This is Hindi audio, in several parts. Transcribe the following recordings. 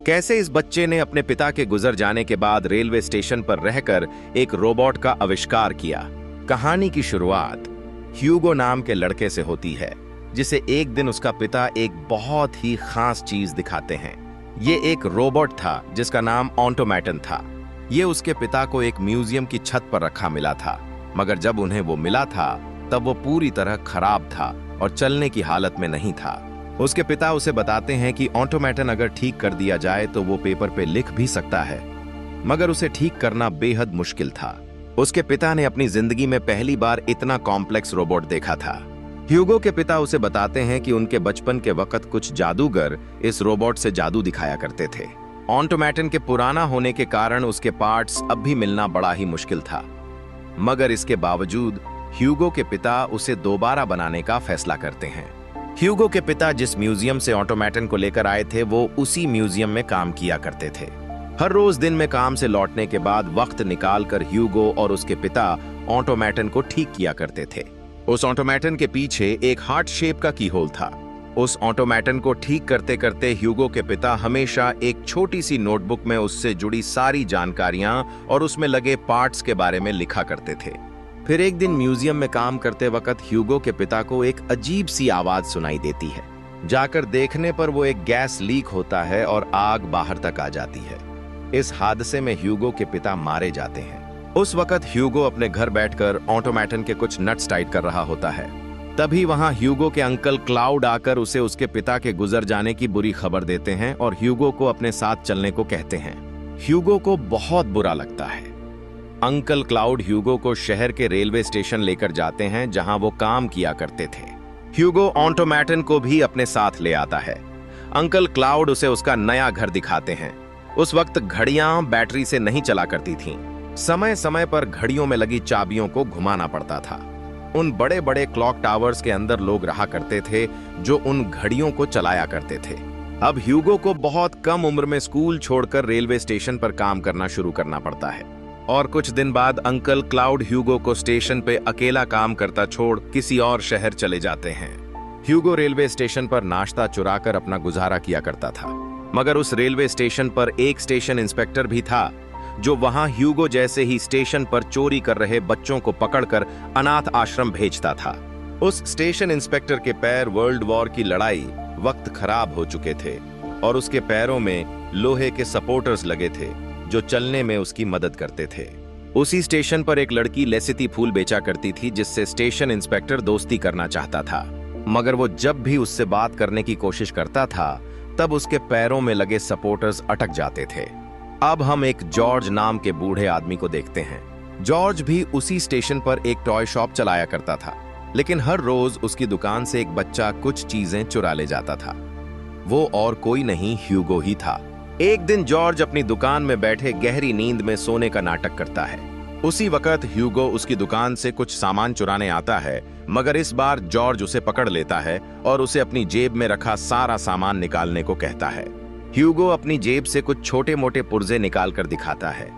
कैसे इस बच्चे ने अपने पिता के गुजर जाने के बाद रेलवे स्टेशन पर रहकर एक रोबोट का आविष्कार किया। कहानी की शुरुआत ह्यूगो नाम के लड़के से होती है, जिसे एक दिन उसका पिता एक बहुत ही खास चीज दिखाते हैं। ये एक रोबोट था जिसका नाम ऑटोमेटन था। ये उसके पिता को एक म्यूजियम की छत पर रखा मिला था, मगर जब उन्हें वो मिला था तब वो पूरी तरह खराब था और चलने की हालत में नहीं था। उसके पिता उसे बताते हैं कि ऑटोमेटन अगर ठीक कर दिया जाए तो वो पेपर पे लिख भी सकता है, मगर उसे ठीक करना बेहद मुश्किल था। उसके पिता ने अपनी जिंदगी में पहली बार इतना कॉम्प्लेक्स रोबोट देखा था। ह्यूगो के पिता उसे बताते हैं कि उनके बचपन के वक्त कुछ जादूगर इस रोबोट से जादू दिखाया करते थे। ऑटोमेटन के पुराना होने के कारण उसके पार्ट्स अब भी मिलना बड़ा ही मुश्किल था, मगर इसके बावजूद ह्यूगो के पिता उसे दोबारा बनाने का फैसला करते हैं। ह्यूगो के पिता जिस म्यूजियम से ऑटोमेटन को लेकर आए थे वो उसी म्यूजियम में काम किया करते थे। हर रोज दिन में काम से लौटने के बाद वक्त निकालकर ह्यूगो और उसके पिता ऑटोमेटन को ठीक किया करते थे। उस ऑटोमेटन के पीछे एक हार्ट शेप का कीहोल था। उस ऑटोमेटन को ठीक करते करते ह्यूगो के पिता हमेशा एक छोटी सी नोटबुक में उससे जुड़ी सारी जानकारियां और उसमें लगे पार्ट्स के बारे में लिखा करते थे। फिर एक दिन म्यूजियम में काम करते वक्त ह्यूगो के पिता को एक अजीब सी आवाज सुनाई देती है। जाकर देखने पर वो एक गैस लीक होता है और आग बाहर तक आ जाती है। इस हादसे में ह्यूगो के पिता मारे जाते हैं। उस वक्त ह्यूगो अपने घर बैठकर ऑटोमेटन के कुछ नट्स टाइट कर रहा होता है। तभी वहां ह्यूगो के अंकल क्लाउड आकर उसे उसके पिता के गुजर जाने की बुरी खबर देते हैं और ह्यूगो को अपने साथ चलने को कहते हैं। ह्यूगो को बहुत बुरा लगता है। अंकल क्लाउड ह्यूगो को शहर के रेलवे स्टेशन लेकर जाते हैं जहां वो काम किया करते थे। ह्यूगो ऑटोमेटन को भी अपने साथ ले आता है। अंकल क्लाउड उसे उसका नया घर दिखाते हैं। उस वक्त घड़ियां बैटरी से नहीं चला करती थीं। समय समय पर घड़ियों में लगी चाबियों को घुमाना पड़ता था। उन बड़े बड़े क्लॉक टावर्स के अंदर लोग रहा करते थे जो उन घड़ियों को चलाया करते थे। अब ह्यूगो को बहुत कम उम्र में स्कूल छोड़कर रेलवे स्टेशन पर काम करना शुरू करना पड़ता है और कुछ दिन बाद अंकल क्लाउड ह्यूगो को स्टेशन पे अकेला काम करता छोड़ किसी और शहर चले जाते हैं। ह्यूगो रेलवे स्टेशन पर नाश्ता चुराकर अपना गुजारा किया करता था, मगर उस रेलवे स्टेशन पर एक स्टेशन इंस्पेक्टर भी था जो वहां ह्यूगो जैसे ही स्टेशन पर चोरी कर रहे बच्चों को पकड़कर अनाथ आश्रम भेजता था। उस स्टेशन इंस्पेक्टर के पैर वर्ल्ड वॉर की लड़ाई वक्त खराब हो चुके थे और उसके पैरों में लोहे के सपोर्टर्स लगे थे जो चलने में उसकी मदद करते थे। उसी स्टेशन पर एक लड़की लेसिती फूल बेचा करती थी जिससे स्टेशन इंस्पेक्टर दोस्ती करना चाहता था, मगर वो जब भी उससे बात करने की कोशिश करता था तब उसके पैरों में लगे सपोर्टर्स अटक जाते थे। अब हम एक जॉर्ज नाम के बूढ़े आदमी को देखते हैं। जॉर्ज भी उसी स्टेशन पर एक टॉय शॉप चलाया करता था, लेकिन हर रोज उसकी दुकान से एक बच्चा कुछ चीजें चुरा ले जाता था। वो और कोई नहीं ह्यूगो ही था। एक दिन जॉर्ज अपनी दुकान में बैठे गहरी नींद में सोने का नाटक करता है। उसी वक्त ह्यूगो उसकी दुकान से कुछ सामान चुराने आता है, मगर इस बार जॉर्ज उसे पकड़ लेता है और उसे अपनी जेब में रखा सारा सामान निकालने को कहता है। ह्यूगो अपनी जेब से कुछ छोटे मोटे पुर्जे निकाल कर दिखाता है।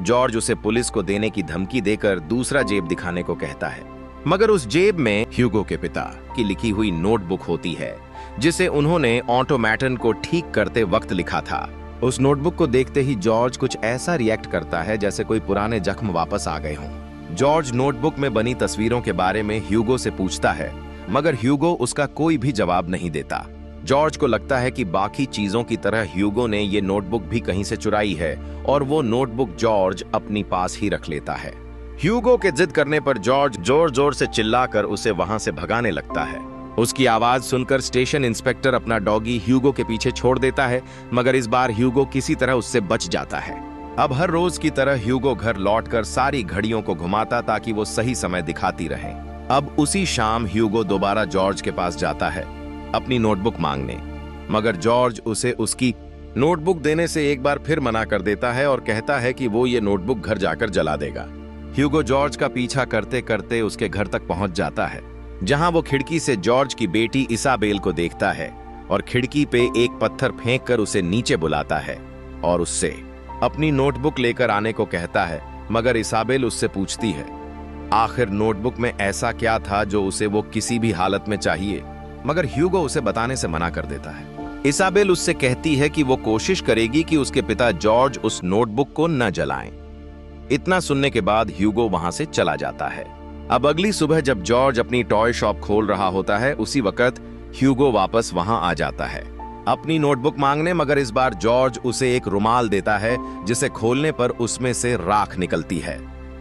जॉर्ज उसे पुलिस को देने की धमकी देकर दूसरा जेब दिखाने को कहता है, मगर उस जेब में ह्यूगो के पिता की लिखी हुई नोटबुक होती है जिसे उन्होंने ऑटोमेटन को ठीक करते वक्त लिखा था। उस नोटबुक को देखते ही जॉर्ज कुछ ऐसा रिएक्ट करता है जैसे कोई पुराने जख्म वापस आ गए हों। जॉर्ज नोटबुक में बनी तस्वीरों के बारे में ह्यूगो से पूछता है, मगर ह्यूगो उसका कोई भी जवाब नहीं देता। जॉर्ज को लगता है कि बाकी चीजों की तरह ह्यूगो ने ये नोटबुक भी कहीं से चुराई है और वो नोटबुक जॉर्ज अपनी पास ही रख लेता है। ह्यूगो के जिद करने पर जॉर्ज जोर जोर से चिल्लाकर उसे वहां से भगाने लगता है। उसकी आवाज सुनकर स्टेशन इंस्पेक्टर अपना डॉगी ह्यूगो के पीछे छोड़ देता है, मगर इस बार ह्यूगो किसी तरह उससे बच जाता है। अब हर रोज की तरह ह्यूगो घर लौटकर सारी घड़ियों को घुमाता ताकि वो सही समय दिखाती रहे। अब उसी शाम ह्यूगो दोबारा जॉर्ज के पास जाता है अपनी नोटबुक मांगने, मगर जॉर्ज उसे उसकी नोटबुक देने से एक बार फिर मना कर देता है और कहता है कि वो ये नोटबुक घर जाकर जला देगा। ह्यूगो जॉर्ज का पीछा करते करते उसके घर तक पहुंच जाता है, जहां वो खिड़की से जॉर्ज की बेटी इसाबेल को देखता है और खिड़की पे एक पत्थर फेंककर उसे नीचे बुलाता है और उससे अपनी नोटबुक लेकर आने को कहता है, मगर इसाबेल उससे पूछती है आखिर नोटबुक में ऐसा क्या था जो उसे वो किसी भी हालत में चाहिए, मगर ह्यूगो उसे बताने से मना कर देता है। इसाबेल उससे कहती है कि वो कोशिश करेगी कि उसके पिता जॉर्ज उस नोटबुक को न जलाएं। इतना सुनने के बाद ह्यूगो वहां से चला जाता है। अब अगली सुबह जब जॉर्ज अपनी टॉय शॉप खोल रहा होता है, उसी वक्त ह्यूगो वापस वहां आ जाता है अपनी नोटबुक मांगने, मगर इस बार जॉर्ज उसे एक रुमाल देता है जिसे खोलने पर उसमें से राख निकलती है।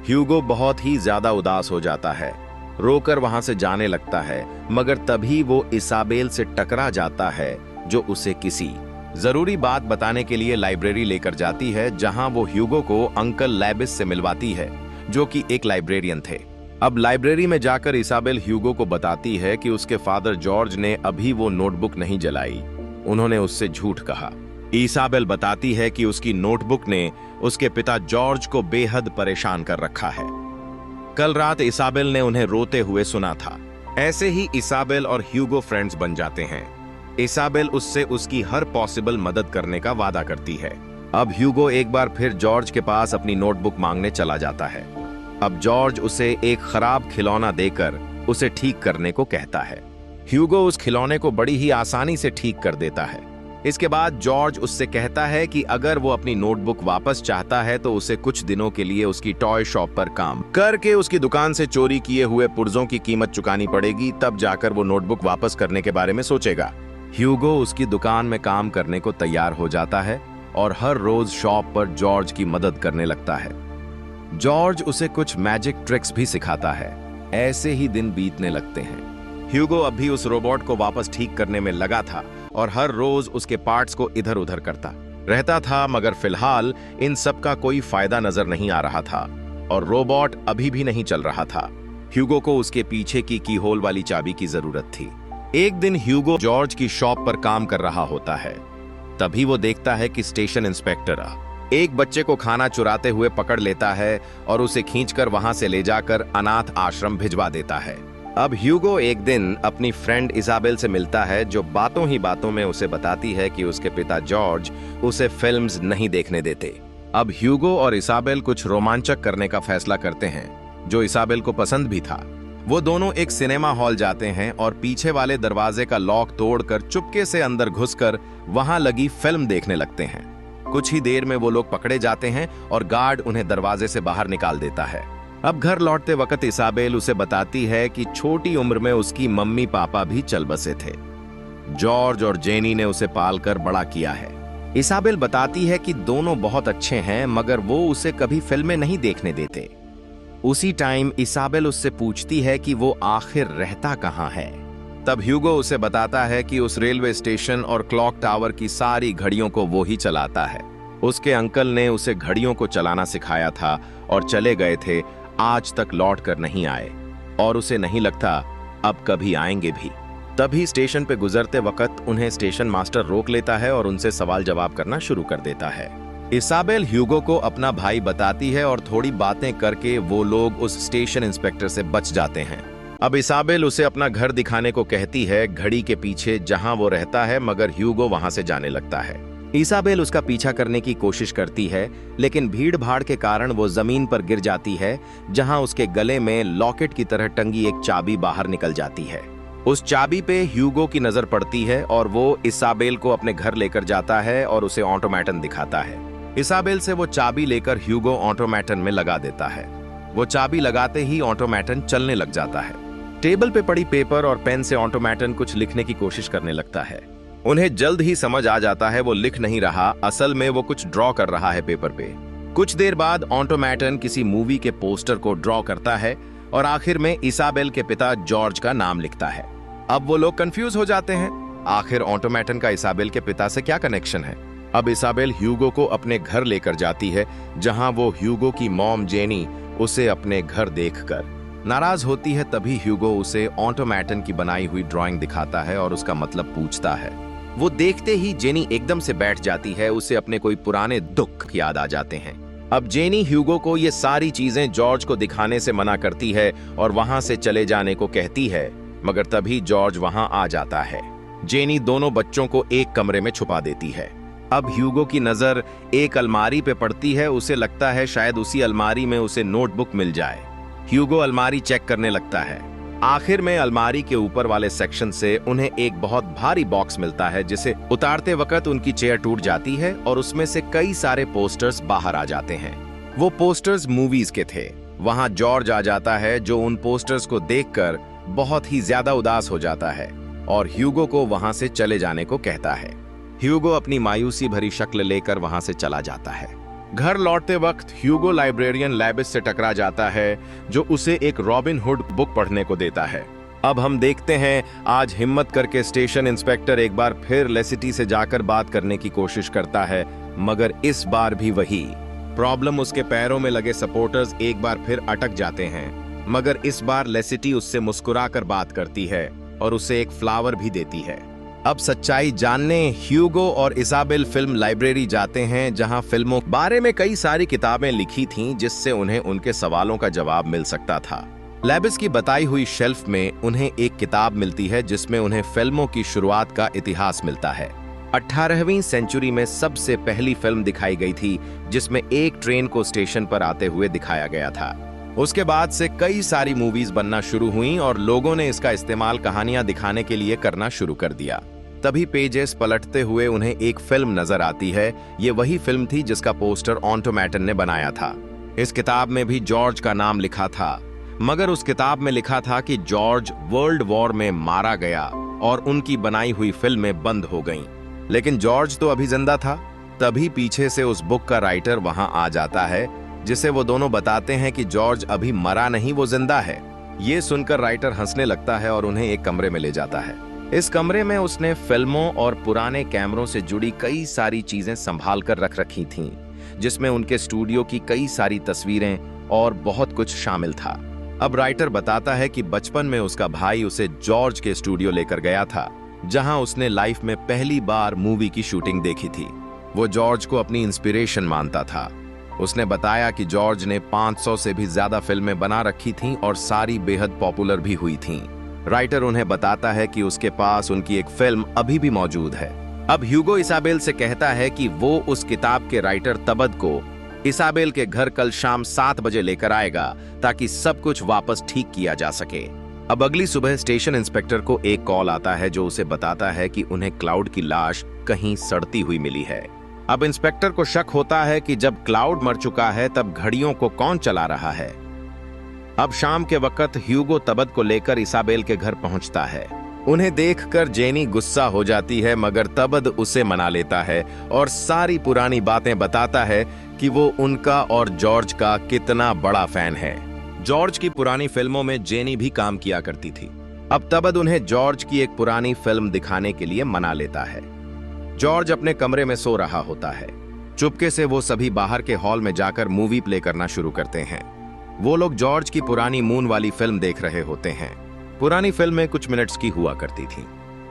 ह्यूगो बहुत ही ज्यादा उदास हो जाता है, रोकर वहां से जाने लगता है, मगर तभी वो इसाबेल से टकरा जाता है जो उसे किसी जरूरी बात बताने के लिए लाइब्रेरी लेकर जाती है, जहां वो ह्यूगो को अंकल लैबिस से मिलवाती है, जो कि एक लाइब्रेरियन थे। अब लाइब्रेरी में जाकर इसाबेल ह्यूगो को बताती है कि उसके फादर जॉर्ज ने अभी वो नोटबुक नहीं जलाई, उन्होंने उससे झूठ कहा। इसाबेल बताती है कि उसकी नोटबुक ने उसके पिता जॉर्ज को बेहद परेशान कर रखा है। कल रात इसाबेल ने उन्हें रोते हुए सुना था। ऐसे ही इसाबेल और ह्यूगो फ्रेंड्स बन जाते हैं। इसाबेल उससे उसकी हर पॉसिबल मदद करने का वादा करती है। अब ह्यूगो एक बार फिर जॉर्ज के पास अपनी नोटबुक मांगने चला जाता है। अब जॉर्ज उसे एक खराब खिलौना देकर उसे ठीक करने को कहता है। ह्यूगो उस खिलौने को बड़ी ही आसानी से ठीक कर देता है। इसके बाद जॉर्ज उससे कहता है कि अगर वो अपनी नोटबुक वापस चाहता है तो उसे कुछ दिनों के लिए उसकी टॉय शॉप पर काम करके उसकी दुकान से चोरी किए हुए पुर्जों की कीमत चुकानी पड़ेगी, तब जाकर वो नोटबुक वापस करने के बारे में सोचेगा। ह्यूगो उसकी दुकान में काम करने को तैयार हो जाता है और हर रोज शॉप पर जॉर्ज की मदद करने लगता है। जॉर्ज उसे कुछ मैजिक ट्रिक्स भी सिखाता है। ऐसे ही दिन बीतने लगते हैं। ह्यूगो अब भी उस रोबोट को वापस ठीक करने में लगा था और हर रोज उसके पार्ट्स को इधर उधर करता रहता था, मगर फिलहाल इन सब का कोई फायदा नजर नहीं आ रहा था और रोबोट अभी भी नहीं चल रहा था। ह्यूगो को उसके पीछे की कीहोल वाली चाबी की जरूरत थी। एक दिन ह्यूगो जॉर्ज की शॉप पर काम कर रहा होता है। तभी वो देखता है कि स्टेशन इंस्पेक्टर एक बच्चे को खाना चुराते हुए पकड़ लेता है और उसे खींचकर वहां से ले जाकर अनाथ आश्रम भिजवा देता है। अब ह्यूगो एक दिन अपनी फ्रेंड इसाबेल से मिलता है, जो बातों ही बातों में उसे बताती है कि उसके पिता जॉर्ज उसे फिल्म्स नहीं देखने देते। अब ह्यूगो और इसाबेल कुछ रोमांचक करने का फैसला करते हैं, जो इसाबेल को पसंद भी था। वो दोनों एक सिनेमा हॉल जाते हैं और पीछे वाले दरवाजे का लॉक तोड़कर चुपके से अंदर घुसकर वहां लगी फिल्म देखने लगते हैं। कुछ ही देर में वो लोग पकड़े जाते हैं और गार्ड उन्हें दरवाजे से बाहर निकाल देता है। अब घर लौटते वक्त इसाबेल उसे बताती है कि छोटी उम्र में उसकी मम्मी पापा भी चल बसे थे। जॉर्ज और जेनी ने उसे पालकर बड़ा किया है। इसाबेल बताती है कि दोनों बहुत अच्छे हैं, मगर वो उसे कभी फिल्में नहीं देखने देते। उसी टाइम इसाबेल उससे पूछती है कि वो आखिर रहता कहाँ है। तब ह्यूगो उसे बताता है कि उस रेलवे स्टेशन और क्लॉक टावर की सारी घड़ियों को वो ही चलाता है। उसके अंकल ने उसे घड़ियों को चलाना सिखाया था और चले गए थे, आज तक लौट कर नहीं आए और उसे नहीं लगता अब कभी आएंगे भी। तभी स्टेशन पे गुजरते वक्त उन्हें स्टेशन मास्टर रोक लेता है और उनसे सवाल जवाब करना शुरू कर देता है। इसाबेल ह्यूगो को अपना भाई बताती है और थोड़ी बातें करके वो लोग उस स्टेशन इंस्पेक्टर से बच जाते हैं। अब इसाबेल उसे अपना घर दिखाने को कहती है, घड़ी के पीछे जहां वो रहता है, मगर ह्यूगो वहां से जाने लगता है। इसाबेल उसका पीछा करने की कोशिश करती है, लेकिन भीड़ भाड़ के कारण वो जमीन पर गिर जाती है, जहां उसके गले में लॉकेट की तरह टंगी एक चाबी बाहर निकल जाती है। उस चाबी पे ह्यूगो की नजर पड़ती है और वो इसाबेल को अपने घर लेकर जाता है और उसे ऑटोमेटन दिखाता है। इसाबेल से वो चाबी लेकर ह्यूगो ऑटोमेटन में लगा देता है। वो चाबी लगाते ही ऑटोमेटन चलने लग जाता है। टेबल पे पड़ी पेपर और पेन से ऑटोमेटन कुछ लिखने की कोशिश करने लगता है। उन्हें जल्द ही समझ आ जाता है वो लिख नहीं रहा, असल में वो कुछ ड्रॉ कर रहा है पेपर पे। कुछ देर बाद ऑटोमेटन किसी मूवी के पोस्टर को ड्रॉ करता है और आखिर में इसाबेल के पिता जॉर्ज का नाम लिखता है। अब वो लोग कंफ्यूज हो जाते हैं, आखिर ऑटोमेटन का इसाबेल के पिता से क्या कनेक्शन है। अब इसाबेल ह्यूगो को अपने घर लेकर जाती है, जहां वो ह्यूगो की मॉम जेनी उसे अपने घर देखकर नाराज होती है। तभी ह्यूगो उसे ऑटोमेटन की बनाई हुई ड्राइंग दिखाता है और उसका मतलब पूछता है। वो देखते ही जेनी एकदम से बैठ जाती है, उसे अपने कोई पुराने दुख याद आ जाते हैं। अब जेनी ह्यूगो को ये सारी चीजें जॉर्ज को दिखाने से मना करती है और वहां से चले जाने को कहती है, मगर तभी जॉर्ज वहां आ जाता है। जेनी दोनों बच्चों को एक कमरे में छुपा देती है। अब ह्यूगो की नजर एक अलमारी पे पड़ती है, उसे लगता है शायद उसी अलमारी में उसे नोटबुक मिल जाए। ह्यूगो अलमारी चेक करने लगता है। आखिर में अलमारी के ऊपर वाले सेक्शन से उन्हें एक बहुत भारी बॉक्स मिलता है, जिसे उतारते वक्त उनकी चेयर टूट जाती है और उसमें से कई सारे पोस्टर्स बाहर आ जाते हैं। वो पोस्टर्स मूवीज के थे। वहां जॉर्ज आ जाता है, जो उन पोस्टर्स को देखकर बहुत ही ज्यादा उदास हो जाता है और ह्यूगो को वहां से चले जाने को कहता है। ह्यूगो अपनी मायूसी भरी शक्ल लेकर वहां से चला जाता है। घर लौटते वक्त ह्यूगो लाइब्रेरियन लेबिस से टकरा जाता है, जो उसे एक रॉबिन हुड बुक पढ़ने को देता है। अब हम देखते हैं, आज हिम्मत करके स्टेशन इंस्पेक्टर एक बार फिर लेसिटी से जाकर बात करने की कोशिश करता है, मगर इस बार भी वही प्रॉब्लम। उसके पैरों में लगे सपोर्टर्स एक बार फिर अटक जाते हैं, मगर इस बार लेसिटी उससे मुस्कुराकर बात करती है और उसे एक फ्लावर भी देती है। अब सच्चाई जानने ह्यूगो और इसाबेल फिल्म लाइब्रेरी जाते हैं, जहां फिल्मों के बारे में कई सारी किताबें लिखी थीं, जिससे उन्हें उनके सवालों का जवाब मिल सकता था। लेबिस की बताई हुई शेल्फ में उन्हें एक किताब मिलती है, जिसमें उन्हें फिल्मों की शुरुआत का इतिहास मिलता है। 18वीं सेंचुरी में सबसे पहली फिल्म दिखाई गई थी, जिसमें एक ट्रेन को स्टेशन पर आते हुए दिखाया गया था। उसके बाद से कई सारी मूवीज बनना शुरू हुई और लोगों ने इसका इस्तेमाल कहानियां दिखाने के लिए करना शुरू कर दिया। तभी पेजेस पलटते हुए उन्हें एक फिल्म नजर आती है। ये वही फिल्म थी जिसका पोस्टर ऑटोमैटन ने बनाया था। इस किताब में भी जॉर्ज का नाम लिखा था, मगर उस किताब में लिखा था कि जॉर्ज वर्ल्ड वॉर में मारा गया और उनकी बनाई हुई फिल्में बंद हो गईं। लेकिन जॉर्ज तो अभी जिंदा था। तभी पीछे से उस बुक का राइटर वहां आ जाता है, जिसे वो दोनों बताते हैं कि जॉर्ज अभी मरा नहीं, वो जिंदा है। ये सुनकर राइटर हंसने लगता है और उन्हें एक कमरे में ले जाता है। इस कमरे में उसने फिल्मों और पुराने कैमरों से जुड़ी कई सारी चीजें संभाल कर रख रखी थीं, जिसमें उनके स्टूडियो की कई सारी तस्वीरें और बहुत कुछ शामिल था। अब राइटर बताता है कि बचपन में उसका भाई उसे जॉर्ज के स्टूडियो लेकर गया था, जहां उसने लाइफ में पहली बार मूवी की शूटिंग देखी थी। वो जॉर्ज को अपनी इंस्पिरेशन मानता था। उसने बताया कि जॉर्ज ने 500 से भी ज्यादा फिल्में बना रखी थीं और सारी बेहद पॉपुलर भी हुई थीं। राइटर उन्हें बताता है कि उसके पास उनकी एक फिल्म अभी भी मौजूद है। अब ह्यूगो इसाबेल से कहता है कि वो उस किताब के राइटर तबद को इसाबेल के घर कल शाम 7 बजे लेकर आएगा, ताकि सब कुछ वापस ठीक किया जा सके। अब अगली सुबह स्टेशन इंस्पेक्टर को एक कॉल आता है, जो उसे बताता है कि उन्हें क्लाउड की लाश कहीं सड़ती हुई मिली है। अब इंस्पेक्टर को शक होता है कि जब क्लाउड मर चुका है, तब घड़ियों को कौन चला रहा है। अब शाम के वक्त ह्यूगो तबद को लेकर इसाबेल के घर पहुंचता है। उन्हें देखकर जेनी गुस्सा हो जाती है, मगर तबद उसे मना लेता है और सारी पुरानी बातें बताता है कि वो उनका और जॉर्ज का कितना बड़ा फैन है। जॉर्ज की पुरानी फिल्मों में जेनी भी काम किया करती थी। अब तबद उन्हें जॉर्ज की एक पुरानी फिल्म दिखाने के लिए मना लेता है। जॉर्ज अपने कमरे में सो रहा होता है। चुपके से वो सभी बाहर के हॉल में जाकर मूवी प्ले करना शुरू करते हैं। वो लोग जॉर्ज की पुरानी मून वाली फिल्म देख रहे होते हैं। पुरानी फिल्म में कुछ मिनट्स की हुआ करती थी।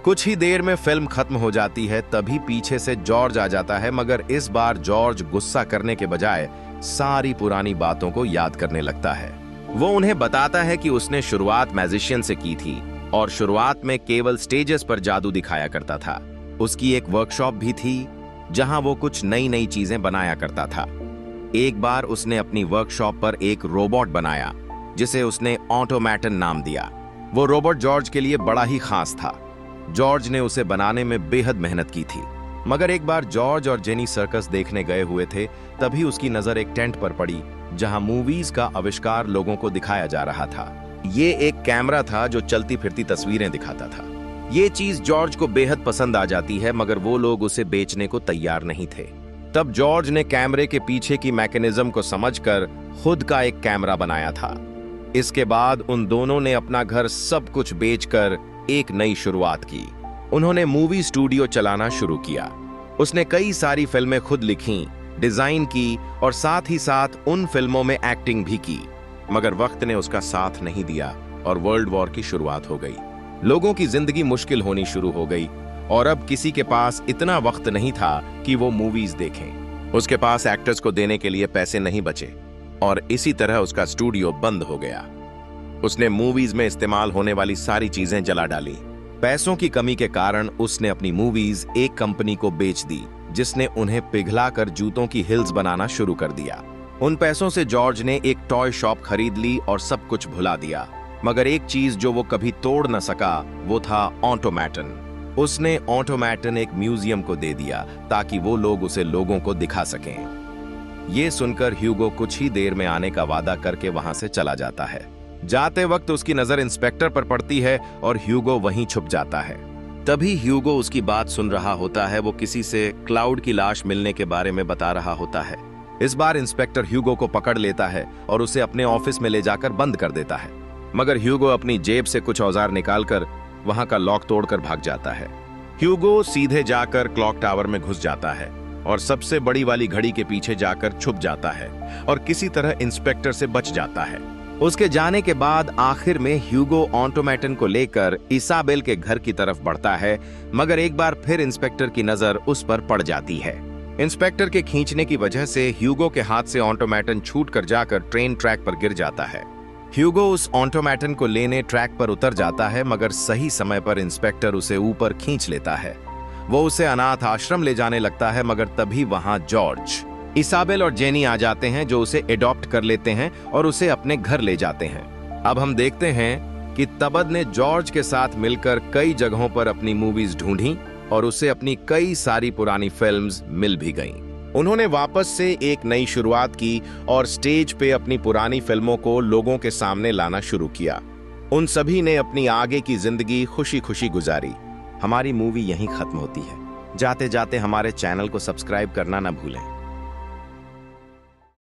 कुछ ही देर में फिल्म खत्म हो जाती है। तभी पीछे से जॉर्ज आ जाता है, मगर इस बार जॉर्ज गुस्सा करने के बजाय सारी पुरानी बातों को याद करने लगता है। वो उन्हें बताता है कि उसने शुरुआत मैजिशियन से की थी और शुरुआत में केवल स्टेजेस पर जादू दिखाया करता था। उसकी एक वर्कशॉप भी थी, जहां वो कुछ नई नई चीजें बनाया करता था। एक बार उसने अपनी वर्कशॉप पर एक रोबोट बनाया, जिसे उसने ऑटोमैटन नाम दिया। वो रोबोट जॉर्ज के लिए बड़ा ही खास था। जॉर्ज ने उसे बनाने में बेहद मेहनत की थी। मगर एक बार जॉर्ज और जेनी सर्कस देखने गए हुए थे, तभी उसकी नजर एक टेंट पर पड़ी, जहां मूवीज का आविष्कार लोगों को दिखाया जा रहा था। ये एक कैमरा था जो चलती फिरती तस्वीरें दिखाता था। ये चीज जॉर्ज को बेहद पसंद आ जाती है, मगर वो लोग उसे बेचने को तैयार नहीं थे। तब जॉर्ज ने कैमरे के पीछे की मैकेनिज्म को समझकर खुद का एक कैमरा बनाया था। इसके बाद उन दोनों ने अपना घर सब कुछ बेचकर एक नई शुरुआत की। उन्होंने मूवी स्टूडियो चलाना शुरू किया। उसने कई सारी फिल्में खुद लिखी, डिजाइन की और साथ ही साथ उन फिल्मों में एक्टिंग भी की। मगर वक्त ने उसका साथ नहीं दिया और वर्ल्ड वॉर की शुरुआत हो गई। लोगों की जिंदगी मुश्किल होनी शुरू हो गई और अब किसी के पास इतना वक्त नहीं था कि वो मूवीज देखें। उसके पास एक्टर्स को देने के लिए पैसे नहीं बचे और इसी तरह उसका स्टूडियो बंद हो गया। उसने मूवीज में इस्तेमाल होने वाली सारी चीजें जला डाली। पैसों की कमी के कारण उसने अपनी मूवीज एक कंपनी को बेच दी, जिसने उन्हें पिघलाकर जूतों की हिल्स बनाना शुरू कर दिया। उन पैसों से जॉर्ज ने एक टॉय शॉप खरीद ली और सब कुछ भुला दिया। मगर एक चीज जो वो कभी तोड़ न सका वो था ऑटोमेटन। उसने ऑटोमेटन एक म्यूजियम को दे दिया ताकि वो लोग उसे लोगों को दिखा सकें। ये सुनकर ह्यूगो कुछ ही देर में आने का वादा करके वहां से चला जाता है। जाते वक्त उसकी नजर इंस्पेक्टर पर पड़ती है और ह्यूगो वहीं छुप जाता है। तभी ह्यूगो उसकी बात सुन रहा होता है। वो किसी से क्लाउड की लाश मिलने के बारे में बता रहा होता है। इस बार इंस्पेक्टर ह्यूगो को पकड़ लेता है और उसे अपने ऑफिस में ले जाकर बंद कर देता है। मगर ह्यूगो अपनी जेब से कुछ औजार निकालकर वहां का लॉक तोड़कर भाग जाता है। ह्यूगो सीधे जाकर क्लॉक टावर में घुस जाता है और सबसे बड़ी वाली घड़ी के पीछे जाकर छुप जाता है और किसी तरह इंस्पेक्टर से बच जाता है। उसके जाने के बाद आखिर में ह्यूगो ऑटोमेटन को लेकर इसाबेल के घर की तरफ बढ़ता है, मगर एक बार फिर इंस्पेक्टर की नजर उस पर पड़ जाती है। इंस्पेक्टर के खींचने की वजह से ह्यूगो के हाथ से ऑटोमेटन छूट कर जाकर ट्रेन ट्रैक पर गिर जाता है। ह्यूगो उस ऑटोमेटन को लेने ट्रैक पर उतर जाता है, मगर सही समय पर इंस्पेक्टर उसे ऊपर खींच लेता है। वो उसे अनाथ आश्रम ले जाने लगता है, मगर तभी वहां जॉर्ज, इसाबेल और जेनी आ जाते हैं जो उसे एडॉप्ट कर लेते हैं और उसे अपने घर ले जाते हैं। अब हम देखते हैं कि तबद ने जॉर्ज के साथ मिलकर कई जगहों पर अपनी मूवीज ढूंढी और उसे अपनी कई सारी पुरानी फिल्म्स मिल भी गईं। उन्होंने वापस से एक नई शुरुआत की और स्टेज पे अपनी पुरानी फिल्मों को लोगों के सामने लाना शुरू किया। उन सभी ने अपनी आगे की जिंदगी खुशी खुशी गुजारी। हमारी मूवी यहीं खत्म होती है। जाते जाते हमारे चैनल को सब्सक्राइब करना ना भूलें।